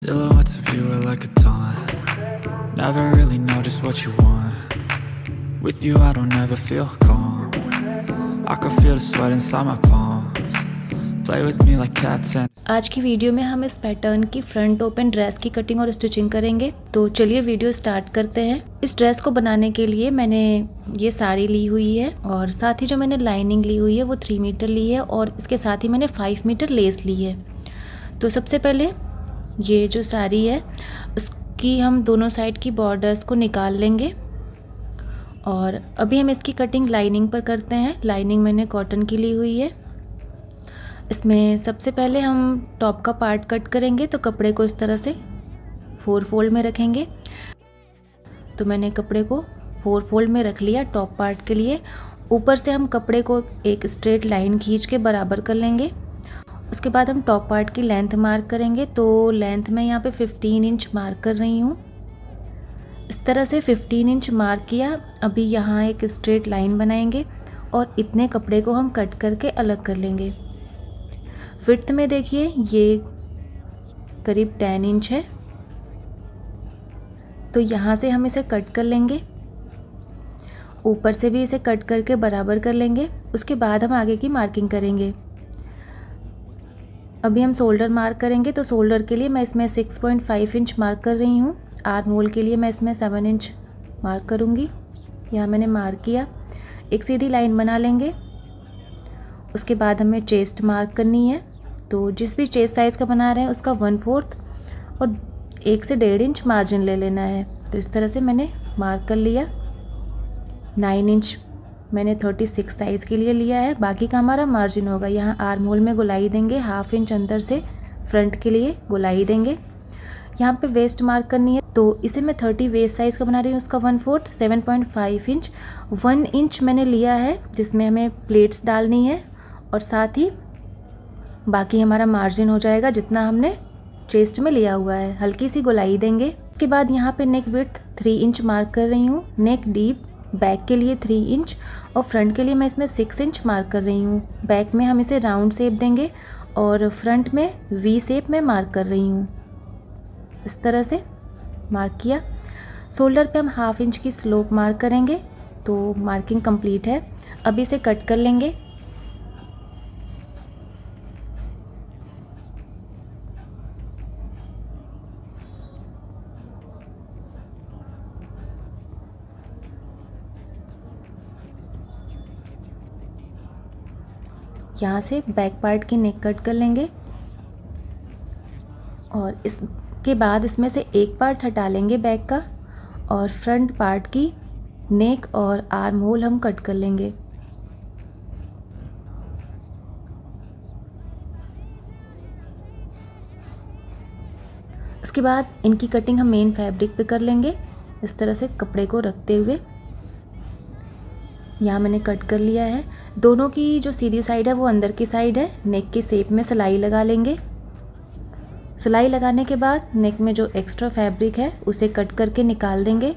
Silhouettes of you are like a taunt. Never really know just what you want. With you I don't ever feel calm. I can feel the sweat inside my palms. Play with me like cats and आज की video में हम इस pattern की front open dress की cutting और stitching करेंगे। तो चलिए वीडियो स्टार्ट करते हैं। इस ड्रेस को बनाने के लिए मैंने ये साड़ी ली हुई है और साथ ही जो मैंने लाइनिंग ली हुई है वो 3 मीटर ली है और इसके साथ ही मैंने 5 मीटर लेस ली है। तो सबसे पहले ये जो साड़ी है उसकी हम दोनों साइड की बॉर्डर्स को निकाल लेंगे और अभी हम इसकी कटिंग लाइनिंग पर करते हैं। लाइनिंग मैंने कॉटन की ली हुई है। इसमें सबसे पहले हम टॉप का पार्ट कट करेंगे तो कपड़े को इस तरह से 4 फोल्ड में रखेंगे। तो मैंने कपड़े को 4 फोल्ड में रख लिया टॉप पार्ट के लिए। ऊपर से हम कपड़े को एक स्ट्रेट लाइन खींच के बराबर कर लेंगे। उसके बाद हम टॉप पार्ट की लेंथ मार्क करेंगे। तो लेंथ मैं यहाँ पे 15 इंच मार्क कर रही हूँ। इस तरह से 15 इंच मार्क किया। अभी यहाँ एक स्ट्रेट लाइन बनाएंगे और इतने कपड़े को हम कट करके अलग कर लेंगे। विड्थ में देखिए ये करीब 10 इंच है। तो यहाँ से हम इसे कट कर लेंगे। ऊपर से भी इसे कट करके बराबर कर लेंगे। उसके बाद हम आगे की मार्किंग करेंगे। अभी हम शोल्डर मार्क करेंगे। तो शोल्डर के लिए मैं इसमें 6.5 इंच मार्क कर रही हूँ। आर्म होल के लिए मैं इसमें 7 इंच मार्क करूँगी। यहाँ मैंने मार्क किया। एक सीधी लाइन बना लेंगे। उसके बाद हमें चेस्ट मार्क करनी है। तो जिस भी चेस्ट साइज़ का बना रहे हैं उसका 1/4 और 1 से 1.5 इंच मार्जिन ले लेना है। तो इस तरह से मैंने मार्क कर लिया। 9 इंच मैंने 36 साइज़ के लिए लिया है। बाकी का हमारा मार्जिन होगा। यहाँ आर्म होल में गोलाई देंगे, 1/2 इंच अंदर से फ्रंट के लिए गोलाई देंगे। यहाँ पे वेस्ट मार्क करनी है। तो इसे मैं 30 वेस्ट साइज़ का बना रही हूँ। उसका 1/4 7.5 इंच 1 इंच मैंने लिया है जिसमें हमें प्लेट्स डालनी है और साथ ही बाकी हमारा मार्जिन हो जाएगा जितना हमने चेस्ट में लिया हुआ है। हल्की सी गोलाई देंगे। इसके बाद यहाँ पे नेक विड्थ 3 इंच मार्क कर रही हूँ। नेक डीप बैक के लिए 3 इंच और फ्रंट के लिए मैं इसमें 6 इंच मार्क कर रही हूँ। बैक में हम इसे राउंड शेप देंगे और फ्रंट में वी शेप में मार्क कर रही हूँ। इस तरह से मार्क किया। शोल्डर पे हम 1/2 इंच की स्लोप मार्क करेंगे। तो मार्किंग कंप्लीट है। अब इसे कट कर लेंगे। यहाँ से बैक पार्ट की नेक कट कर लेंगे और इसके बाद इसमें से एक पार्ट हटा लेंगे बैक का और फ्रंट पार्ट की नेक और आर्म होल हम कट कर लेंगे। इसके बाद इनकी कटिंग हम मेन फैब्रिक पे कर लेंगे। इस तरह से कपड़े को रखते हुए यहाँ मैंने कट कर लिया है। दोनों की जो सीधी साइड है वो अंदर की साइड है। नेक की शेप में सिलाई लगा लेंगे। सिलाई लगाने के बाद नेक में जो एक्स्ट्रा फैब्रिक है उसे कट करके निकाल देंगे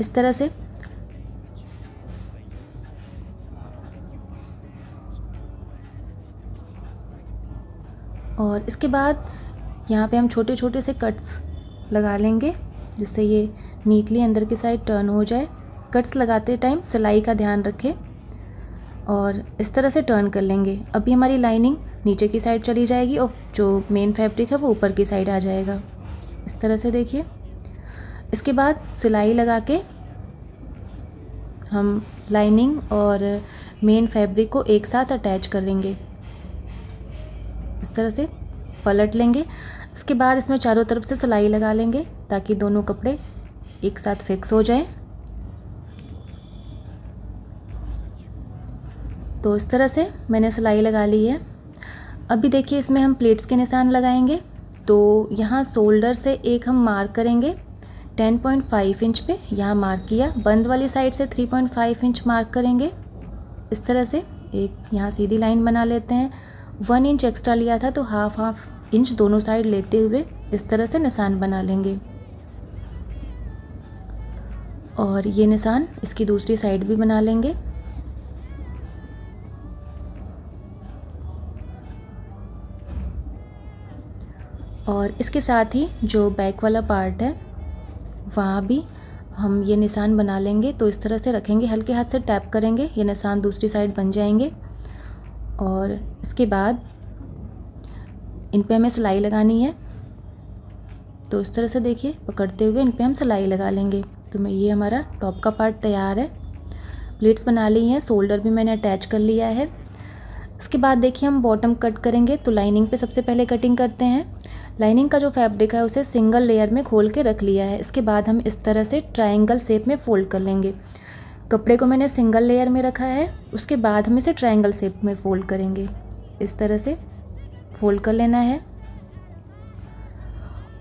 इस तरह से। और इसके बाद यहाँ पे हम छोटे छोटे से कट्स लगा लेंगे जिससे ये नीटली अंदर की साइड टर्न हो जाए। कट्स लगाते टाइम सिलाई का ध्यान रखें और इस तरह से टर्न कर लेंगे। अभी हमारी लाइनिंग नीचे की साइड चली जाएगी और जो मेन फैब्रिक है वो ऊपर की साइड आ जाएगा। इस तरह से देखिए। इसके बाद सिलाई लगा के हम लाइनिंग और मेन फैब्रिक को एक साथ अटैच कर लेंगे। इस तरह से पलट लेंगे। इसके बाद इसमें चारों तरफ से सिलाई लगा लेंगे ताकि दोनों कपड़े एक साथ फिक्स हो जाएं। तो इस तरह से मैंने सिलाई लगा ली है। अभी देखिए इसमें हम प्लेट्स के निशान लगाएंगे। तो यहाँ शोल्डर से एक हम मार्क करेंगे 10.5 इंच पे। यहाँ मार्क किया। बंद वाली साइड से 3.5 इंच मार्क करेंगे। इस तरह से एक यहाँ सीधी लाइन बना लेते हैं। 1 इंच एक्स्ट्रा लिया था तो 1/2 इंच दोनों साइड लेते हुए इस तरह से निशान बना लेंगे और ये निशान इसकी दूसरी साइड भी बना लेंगे। और इसके साथ ही जो बैक वाला पार्ट है वहाँ भी हम ये निशान बना लेंगे। तो इस तरह से रखेंगे, हल्के हाथ से टैप करेंगे, ये निशान दूसरी साइड बन जाएंगे। और इसके बाद इन पे हमें सिलाई लगानी है। तो इस तरह से देखिए पकड़ते हुए इन पे हम सिलाई लगा लेंगे। तो मैं ये हमारा टॉप का पार्ट तैयार है। प्लीट्स बना ली हैं, शोल्डर भी मैंने अटैच कर लिया है। इसके बाद देखिए हम बॉटम कट करेंगे। तो लाइनिंग पे सबसे पहले कटिंग करते हैं। लाइनिंग का जो फैब्रिक है उसे सिंगल लेयर में खोल के रख लिया है। इसके बाद हम इस तरह से ट्रायंगल शेप में फ़ोल्ड कर लेंगे। कपड़े को मैंने सिंगल लेयर में रखा है, उसके बाद हम इसे ट्रायंगल शेप में फ़ोल्ड करेंगे। इस तरह से फ़ोल्ड कर लेना है।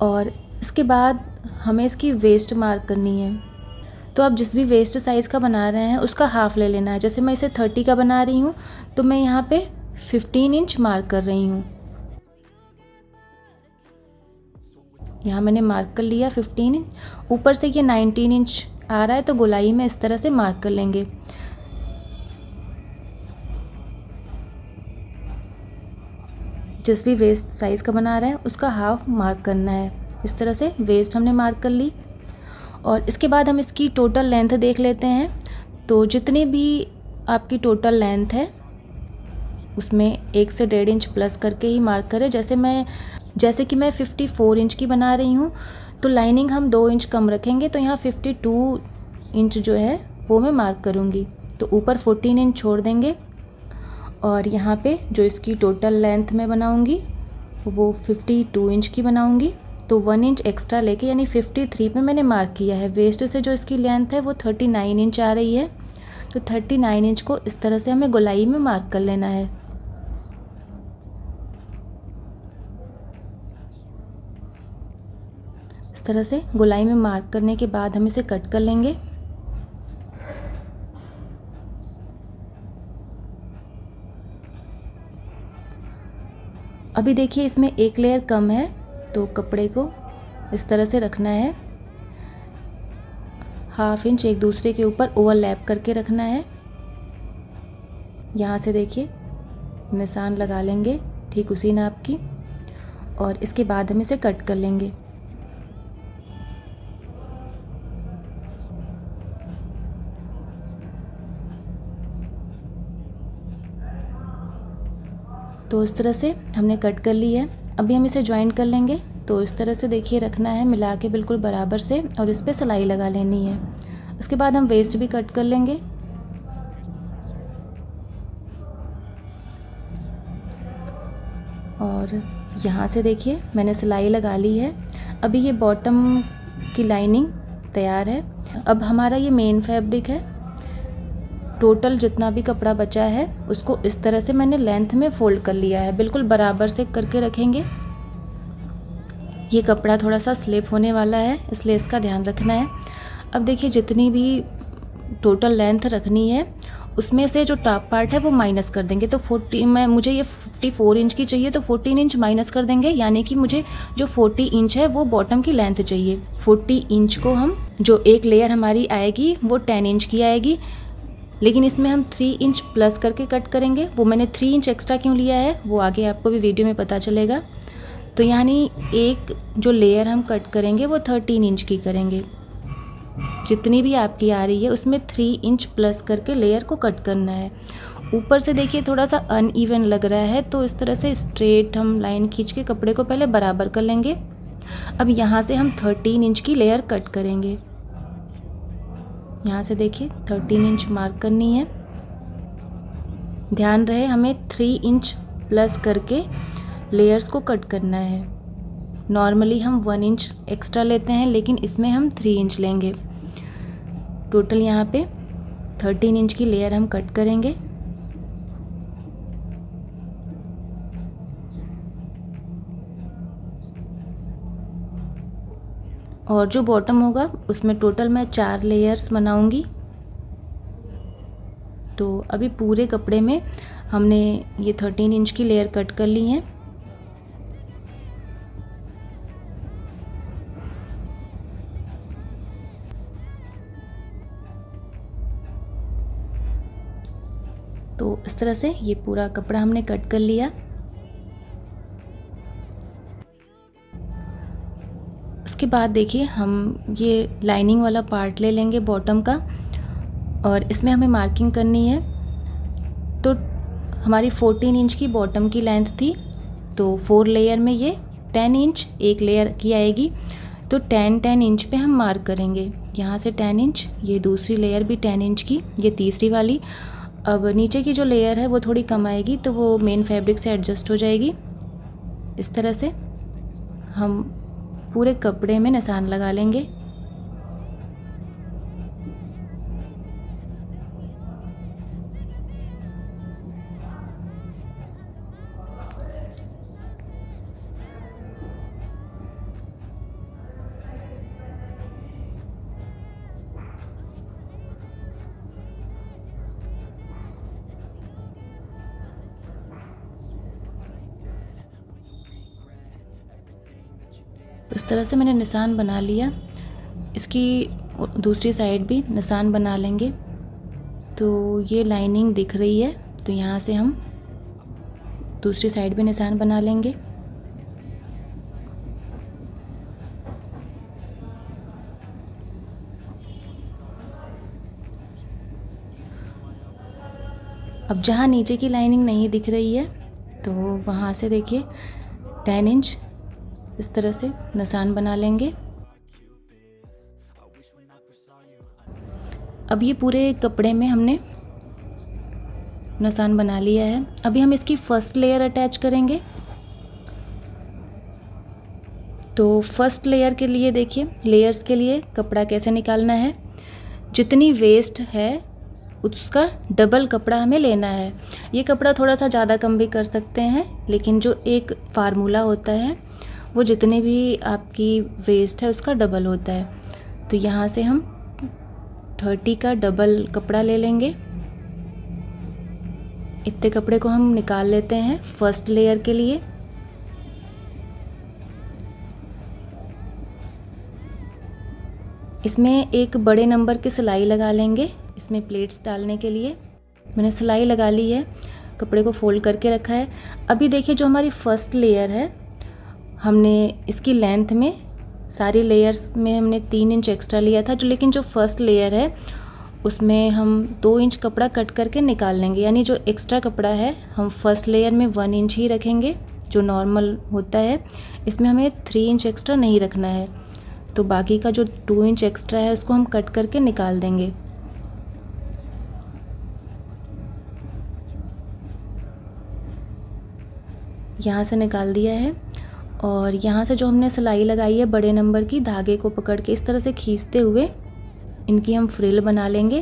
और इसके बाद हमें इसकी वेस्ट मार्क करनी है। तो आप जिस भी वेस्ट साइज़ का बना रहे हैं उसका हाफ़ ले लेना है। जैसे मैं इसे 30 का बना रही हूँ तो मैं यहाँ पे 15 इंच मार्क कर रही हूँ। यहाँ मैंने मार्क कर लिया 15 इंच। ऊपर से ये 19 इंच आ रहा है तो गोलाई में इस तरह से मार्क कर लेंगे। जिस भी वेस्ट साइज़ का बना रहे हैं उसका हाफ मार्क करना है। इस तरह से वेस्ट हमने मार्क कर ली। और इसके बाद हम इसकी टोटल लेंथ देख लेते हैं। तो जितनी भी आपकी टोटल लेंथ है उसमें 1 से 1.5 इंच प्लस करके ही मार्क करें। जैसे कि मैं 54 इंच की बना रही हूँ तो लाइनिंग हम 2 इंच कम रखेंगे। तो यहाँ 52 इंच जो है वो मैं मार्क करूँगी। तो ऊपर 14 इंच छोड़ देंगे। और यहाँ पे जो इसकी टोटल लेंथ मैं बनाऊँगी वो 52 इंच की बनाऊँगी। तो 1 इंच एक्स्ट्रा लेके यानी 53 पे मैंने मार्क किया है। वेस्ट से जो इसकी लेंथ है वो 39 इंच आ रही है। तो 39 इंच को इस तरह से हमें गोलाई में मार्क कर लेना है। इस तरह से गोलाई में मार्क करने के बाद हम इसे कट कर लेंगे। अभी देखिए इसमें एक लेयर कम है तो कपड़े को इस तरह से रखना है। हाफ इंच एक दूसरे के ऊपर ओवरलैप करके रखना है। यहाँ से देखिए निशान लगा लेंगे ठीक उसी नाप की। और इसके बाद हम इसे कट कर लेंगे। तो इस तरह से हमने कट कर ली है। अभी हम इसे ज्वाइन कर लेंगे। तो इस तरह से देखिए रखना है मिला के बिल्कुल बराबर से और इस पर सिलाई लगा लेनी है। उसके बाद हम वेस्ट भी कट कर लेंगे। और यहाँ से देखिए मैंने सिलाई लगा ली है। अभी ये बॉटम की लाइनिंग तैयार है। अब हमारा ये मेन फैब्रिक है। टोटल जितना भी कपड़ा बचा है उसको इस तरह से मैंने लेंथ में फ़ोल्ड कर लिया है। बिल्कुल बराबर से करके रखेंगे। ये कपड़ा थोड़ा सा स्लिप होने वाला है इसलिए इसका ध्यान रखना है। अब देखिए जितनी भी टोटल लेंथ रखनी है उसमें से जो टॉप पार्ट है वो माइनस कर देंगे। तो मुझे ये 54 इंच की चाहिए तो 14 इंच माइनस कर देंगे। यानी कि मुझे जो 40 इंच है वो बॉटम की लेंथ चाहिए। 40 इंच को हम जो एक लेयर हमारी आएगी वो 10 इंच की आएगी। लेकिन इसमें हम 3 इंच प्लस करके कट करेंगे। वो मैंने 3 इंच एक्स्ट्रा क्यों लिया है वो आगे आपको भी वीडियो में पता चलेगा। तो यानी एक जो लेयर हम कट करेंगे वो 13 इंच की करेंगे। जितनी भी आपकी आ रही है उसमें 3 इंच प्लस करके लेयर को कट करना है। ऊपर से देखिए थोड़ा सा अनइवन लग रहा है तो इस तरह से स्ट्रेट हम लाइन खींच के कपड़े को पहले बराबर कर लेंगे। अब यहाँ से हम 13 इंच की लेयर कट करेंगे। यहाँ से देखिए 13 इंच मार्क करनी है। ध्यान रहे हमें 3 इंच प्लस करके लेयर्स को कट करना है। नॉर्मली हम 1 इंच एक्स्ट्रा लेते हैं लेकिन इसमें हम 3 इंच लेंगे। टोटल यहाँ पे 13 इंच की लेयर हम कट करेंगे। और जो बॉटम होगा उसमें टोटल मैं 4 लेयर्स बनाऊंगी। तो अभी पूरे कपड़े में हमने ये 13 इंच की लेयर कट कर ली है। तो इस तरह से ये पूरा कपड़ा हमने कट कर लिया। उसके बाद देखिए हम ये लाइनिंग वाला पार्ट ले लेंगे बॉटम का, और इसमें हमें मार्किंग करनी है। तो हमारी 14 इंच की बॉटम की लेंथ थी, तो 4 लेयर में ये 10 इंच एक लेयर की आएगी। तो 10 इंच पे हम मार्क करेंगे, यहाँ से 10 इंच, ये दूसरी लेयर भी 10 इंच की, ये तीसरी वाली। अब नीचे की जो लेयर है वो थोड़ी कम आएगी, तो वो मेन फैब्रिक से एडजस्ट हो जाएगी। इस तरह से हम पूरे कपड़े में निशान लगा लेंगे। इस तरह से मैंने निशान बना लिया। इसकी दूसरी साइड भी निशान बना लेंगे। तो ये लाइनिंग दिख रही है, तो यहाँ से हम दूसरी साइड भी निशान बना लेंगे। अब जहाँ नीचे की लाइनिंग नहीं दिख रही है, तो वहाँ से देखिए 10 इंच इस तरह से निशान बना लेंगे। अब ये पूरे कपड़े में हमने निशान बना लिया है। अभी हम इसकी फर्स्ट लेयर अटैच करेंगे। तो फर्स्ट लेयर के लिए देखिए, लेयर्स के लिए कपड़ा कैसे निकालना है। जितनी वेस्ट है उसका डबल कपड़ा हमें लेना है। ये कपड़ा थोड़ा सा ज़्यादा कम भी कर सकते हैं, लेकिन जो एक फार्मूला होता है वो जितनी भी आपकी वेस्ट है उसका डबल होता है। तो यहाँ से हम 30 का डबल कपड़ा ले लेंगे। इतने कपड़े को हम निकाल लेते हैं फर्स्ट लेयर के लिए। इसमें एक बड़े नंबर की सिलाई लगा लेंगे, इसमें प्लेट्स डालने के लिए। मैंने सिलाई लगा ली है, कपड़े को फोल्ड करके रखा है। अभी देखिए जो हमारी फर्स्ट लेयर है, हमने इसकी लेंथ में सारी लेयर्स में हमने 3 इंच एक्स्ट्रा लिया था, लेकिन जो फर्स्ट लेयर है उसमें हम 2 इंच कपड़ा कट करके निकाल लेंगे। यानी जो एक्स्ट्रा कपड़ा है हम फर्स्ट लेयर में 1 इंच ही रखेंगे, जो नॉर्मल होता है। इसमें हमें 3 इंच एक्स्ट्रा नहीं रखना है। तो बाकी का जो 2 इंच एक्स्ट्रा है उसको हम कट करके निकाल देंगे। यहाँ से निकाल दिया है। और यहाँ से जो हमने सिलाई लगाई है बड़े नंबर की, धागे को पकड़ के इस तरह से खींचते हुए इनकी हम फ्रिल बना लेंगे।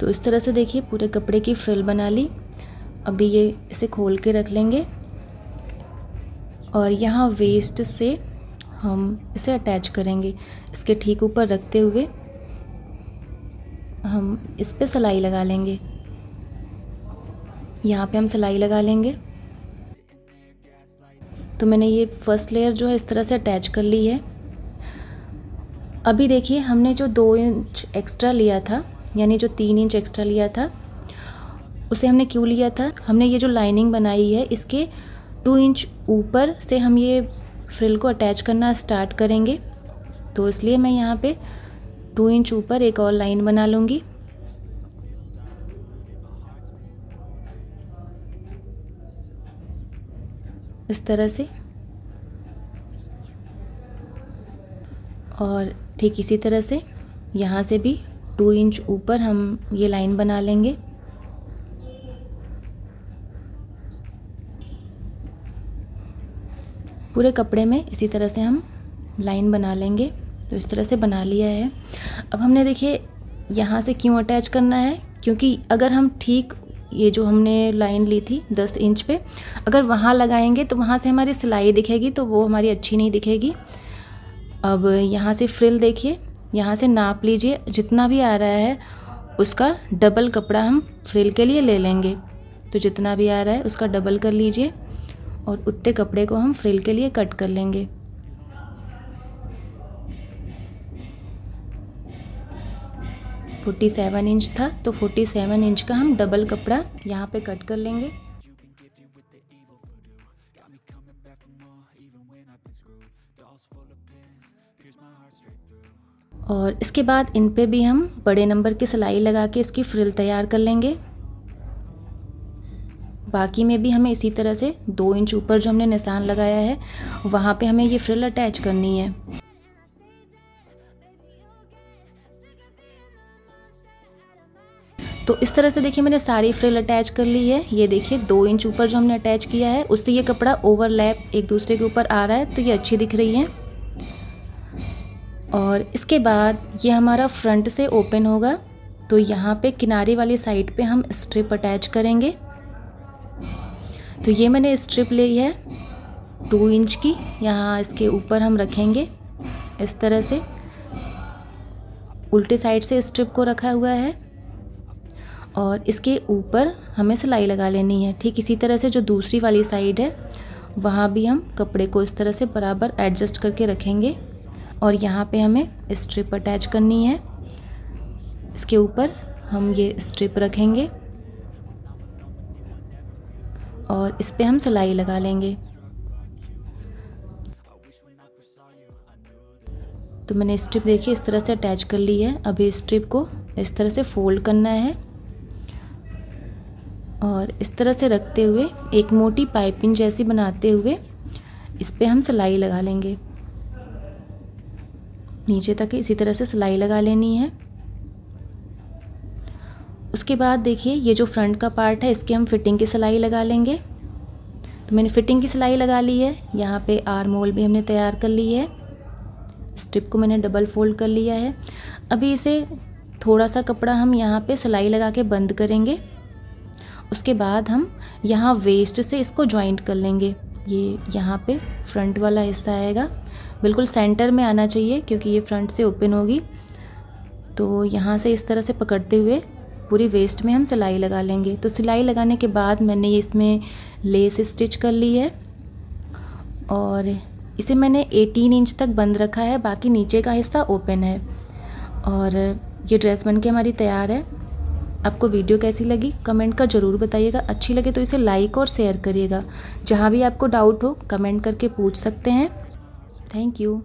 तो इस तरह से देखिए पूरे कपड़े की फ्रिल बना ली। अभी ये इसे खोल के रख लेंगे और यहाँ वेस्ट से हम इसे अटैच करेंगे। इसके ठीक ऊपर रखते हुए हम इस पे सिलाई लगा लेंगे। यहाँ पे हम सिलाई लगा लेंगे। तो मैंने ये फर्स्ट लेयर जो है इस तरह से अटैच कर ली है। अभी देखिए हमने जो 2 इंच एक्स्ट्रा लिया था, यानी जो 3 इंच एक्स्ट्रा लिया था, उसे हमने क्यों लिया था? हमने ये जो लाइनिंग बनाई है इसके 2 इंच ऊपर से हम ये फ्रिल को अटैच करना स्टार्ट करेंगे। तो इसलिए मैं यहाँ पे 2 इंच ऊपर एक और लाइन बना लूँगी। इस तरह से, और ठीक इसी तरह से यहाँ से भी 2 इंच ऊपर हम ये लाइन बना लेंगे। पूरे कपड़े में इसी तरह से हम लाइन बना लेंगे। तो इस तरह से बना लिया है। अब हमने देखिए यहाँ से क्यों अटैच करना है, क्योंकि अगर हम ठीक ये जो हमने लाइन ली थी 10 इंच पे, अगर वहाँ लगाएंगे तो वहाँ से हमारी सिलाई दिखेगी, तो वो हमारी अच्छी नहीं दिखेगी। अब यहाँ से फ्रिल देखिए, यहाँ से नाप लीजिए, जितना भी आ रहा है उसका डबल कपड़ा हम फ्रिल के लिए ले लेंगे। तो जितना भी आ रहा है उसका डबल कर लीजिए और उतने कपड़े को हम फ्रिल के लिए कट कर लेंगे। 47 इंच था, तो 47 इंच का हम डबल कपड़ा यहाँ पे कट कर लेंगे। और इसके बाद इन पे भी हम बड़े नंबर की सिलाई लगा के इसकी फ्रिल तैयार कर लेंगे। बाकी में भी हमें इसी तरह से 2 इंच ऊपर जो हमने निशान लगाया है वहाँ पे हमें ये फ्रिल अटैच करनी है। तो इस तरह से देखिए मैंने सारी फ्रिल अटैच कर ली है। ये देखिए 2 इंच ऊपर जो हमने अटैच किया है उससे ये कपड़ा ओवरलैप एक दूसरे के ऊपर आ रहा है, तो ये अच्छी दिख रही है। और इसके बाद ये हमारा फ्रंट से ओपन होगा, तो यहाँ पे किनारे वाली साइड पे हम स्ट्रिप अटैच करेंगे। तो ये मैंने स्ट्रिप ली है 2 इंच की, यहाँ इसके ऊपर हम रखेंगे इस तरह से, उल्टे साइड से स्ट्रिप को रखा हुआ है और इसके ऊपर हमें सिलाई लगा लेनी है। ठीक इसी तरह से जो दूसरी वाली साइड है वहाँ भी हम कपड़े को इस तरह से बराबर एडजस्ट करके रखेंगे और यहाँ पे हमें स्ट्रिप अटैच करनी है। इसके ऊपर हम ये स्ट्रिप रखेंगे और इस पे हम सिलाई लगा लेंगे। तो मैंने स्ट्रिप देखिए इस तरह से अटैच कर ली है। अभी स्ट्रिप को इस तरह से फोल्ड करना है और इस तरह से रखते हुए एक मोटी पाइपिंग जैसी बनाते हुए इस पे हम सिलाई लगा लेंगे। नीचे तक इसी तरह से सिलाई लगा लेनी है। उसके बाद देखिए ये जो फ्रंट का पार्ट है इसके हम फिटिंग की सिलाई लगा लेंगे। तो मैंने फिटिंग की सिलाई लगा ली है। यहाँ पे आर्म होल भी हमने तैयार कर ली है। स्ट्रिप को मैंने डबल फोल्ड कर लिया है। अभी इसे थोड़ा सा कपड़ा हम यहाँ पे सिलाई लगा के बंद करेंगे। उसके बाद हम यहाँ वेस्ट से इसको जॉइंट कर लेंगे। ये यहाँ पे फ्रंट वाला हिस्सा आएगा, बिल्कुल सेंटर में आना चाहिए क्योंकि ये फ्रंट से ओपन होगी। तो यहाँ से इस तरह से पकड़ते हुए पूरी वेस्ट में हम सिलाई लगा लेंगे। तो सिलाई लगाने के बाद मैंने इसमें लेस स्टिच कर ली है और इसे मैंने 18 इंच तक बंद रखा है, बाकी नीचे का हिस्सा ओपन है। और ये ड्रेस बनके हमारी तैयार है। आपको वीडियो कैसी लगी कमेंट कर ज़रूर बताइएगा। अच्छी लगे तो इसे लाइक और शेयर करिएगा। जहाँ भी आपको डाउट हो कमेंट करके पूछ सकते हैं। Thank you.